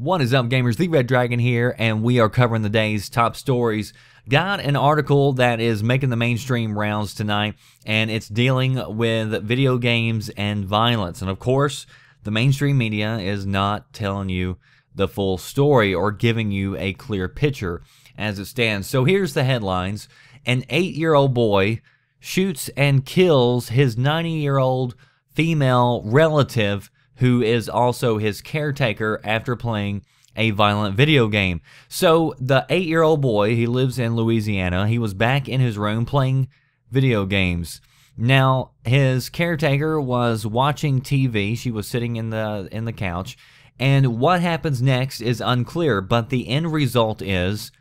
What is up, gamers? The Red Dragon here, and we are covering the day's top stories. Got an article that is making the mainstream rounds tonight, and it's dealing with video games and violence. And of course, the mainstream media is not telling you the full story or giving you a clear picture as it stands. So here's the headlines. An 8-year-old boy shoots and kills his 90-year-old female relative who is also his caretaker after playing a violent video game. So the 8-year-old boy, he lives in Louisiana. He was back in his room playing video games. Now, his caretaker was watching TV. She was sitting in the couch. And what happens next is unclear, but the end result is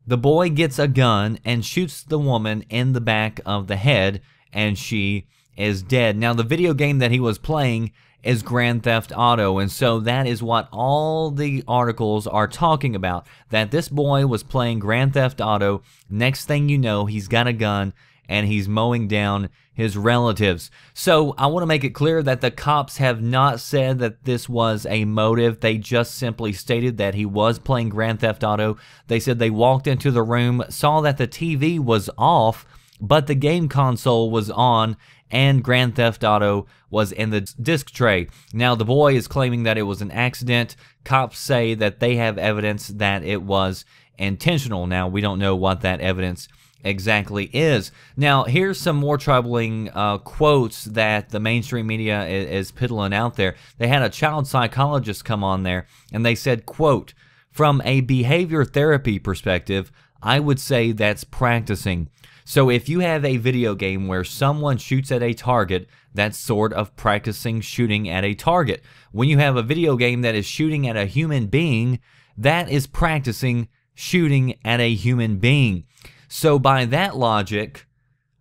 the boy gets a gun and shoots the woman in the back of the head, and she is dead. Now, the video game that he was playing is Grand Theft Auto, and so that is what all the articles are talking about, that this boy was playing Grand Theft Auto. Next thing you know, he's got a gun and he's mowing down his relatives. So I want to make it clear that the cops have not said that this was a motive. They just simply stated that he was playing Grand Theft Auto. They said they walked into the room, saw that the TV was off, but the game console was on, and Grand Theft Auto was in the disc tray. Now, the boy is claiming that it was an accident. Cops say that they have evidence that it was intentional. Now, we don't know what that evidence exactly is. Now, here's some more troubling quotes that the mainstream media is piddling out there. They had a child psychologist come on there, and they said, quote, "From a behavior therapy perspective, I would say that's practicing." So if you have a video game where someone shoots at a target, that's sort of practicing shooting at a target. When you have a video game that is shooting at a human being, that is practicing shooting at a human being. So by that logic,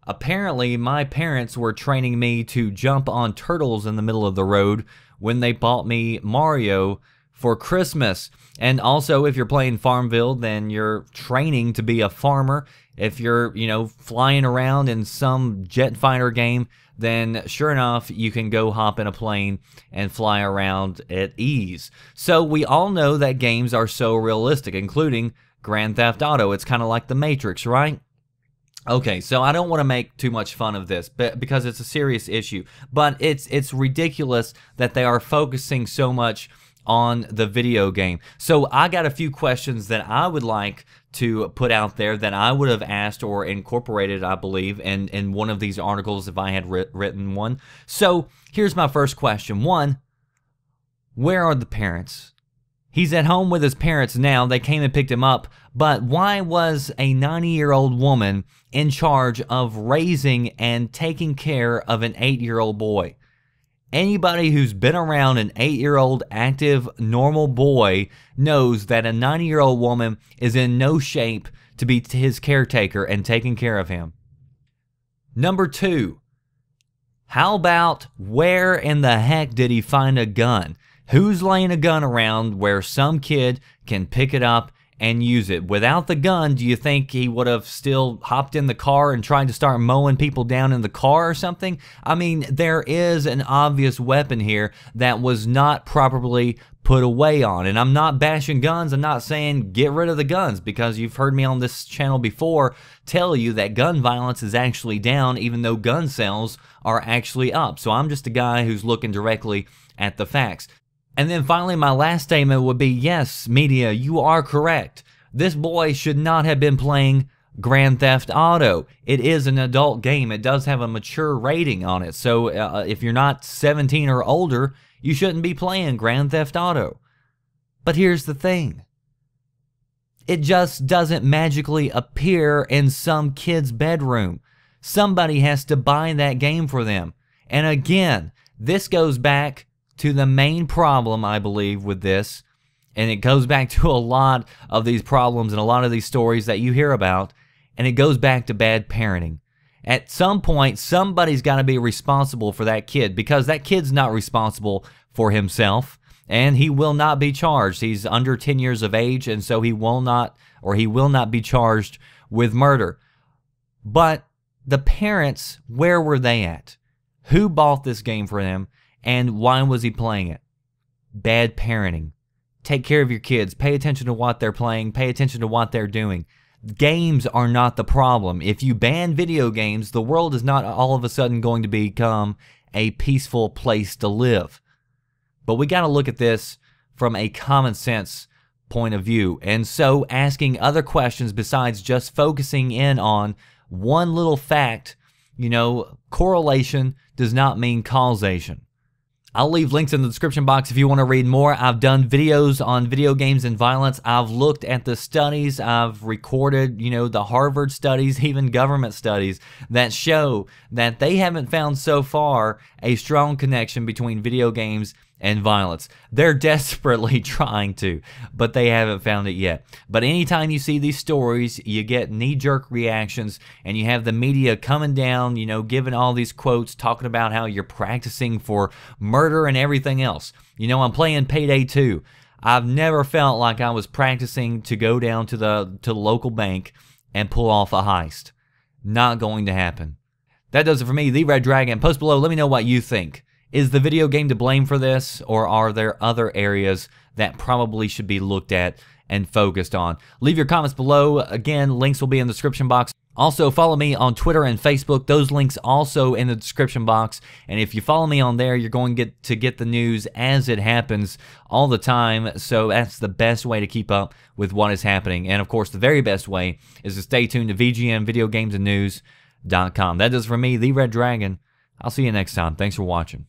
apparently my parents were training me to jump on turtles in the middle of the road when they bought me Mario for Christmas. And also, if you're playing Farmville, then you're training to be a farmer. If you're, flying around in some jet fighter game, then sure enough, you can go hop in a plane and fly around at ease. So we all know that games are so realistic, including Grand Theft Auto. It's kind of like The Matrix, right? Okay, so I don't want to make too much fun of this, but because it's a serious issue. But it's ridiculous that they are focusing so much on the video game. So I got a few questions that I would like to put out there that I would have asked or incorporated, I believe, in one of these articles if I had written one. So here's my first question. One, where are the parents? He's at home with his parents now. They came and picked him up. But why was a 90-year-old woman in charge of raising and taking care of an 8-year-old boy? Anybody who's been around an 8-year-old active, normal boy knows that a 90-year-old woman is in no shape to be his caretaker and taking care of him. Number two, how about where in the heck did he find a gun? Who's laying a gun around where some kid can pick it up and use it? Without the gun, do you think he would have still hopped in the car and tried to start mowing people down in the car or something? I mean, there is an obvious weapon here that was not properly put away on. And I'm not bashing guns. I'm not saying get rid of the guns, because you've heard me on this channel before tell you that gun violence is actually down, even though gun sales are actually up. So I'm just a guy who's looking directly at the facts. And then finally, my last statement would be, yes, media, you are correct. This boy should not have been playing Grand Theft Auto. It is an adult game. It does have a mature rating on it. So if you're not 17 or older, you shouldn't be playing Grand Theft Auto. But here's the thing. It just doesn't magically appear in some kid's bedroom. Somebody has to buy that game for them. And again, this goes back to the main problem, I believe, with this, and it goes back to a lot of these problems and a lot of these stories that you hear about, and it goes back to bad parenting. At some point, somebody's got to be responsible for that kid, because that kid's not responsible for himself, and he will not be charged. He's under 10 years of age, and so he will not be charged with murder. But the parents, where were they at? Who bought this game for them? And why was he playing it? Bad parenting. Take care of your kids. Pay attention to what they're playing. Pay attention to what they're doing. Games are not the problem. If you ban video games, the world is not all of a sudden going to become a peaceful place to live. But we got to look at this from a common sense point of view. And so asking other questions besides just focusing in on one little fact, correlation does not mean causation. I'll leave links in the description box if you want to read more. I've done videos on video games and violence. I've looked at the studies. I've recorded, the Harvard studies, even government studies that show that they haven't found so far a strong connection between video games and violence. They're desperately trying to, but they haven't found it yet. But anytime you see these stories, you get knee-jerk reactions, and you have the media coming down, giving all these quotes, talking about how you're practicing for murder and everything else. I'm playing Payday 2. I've never felt like I was practicing to go down to the local bank and pull off a heist. Not going to happen. That does it for me, The Red Dragon. Post below, let me know what you think. Is the video game to blame for this, or are there other areas that probably should be looked at and focused on? Leave your comments below. Again, links will be in the description box. Also, follow me on Twitter and Facebook. Those links also in the description box. And if you follow me on there, you're going to get the news as it happens all the time. So that's the best way to keep up with what is happening. And of course, the very best way is to stay tuned to VGMVideoGamesAndNews.com. That does it for me, The Red Dragon. I'll see you next time. Thanks for watching.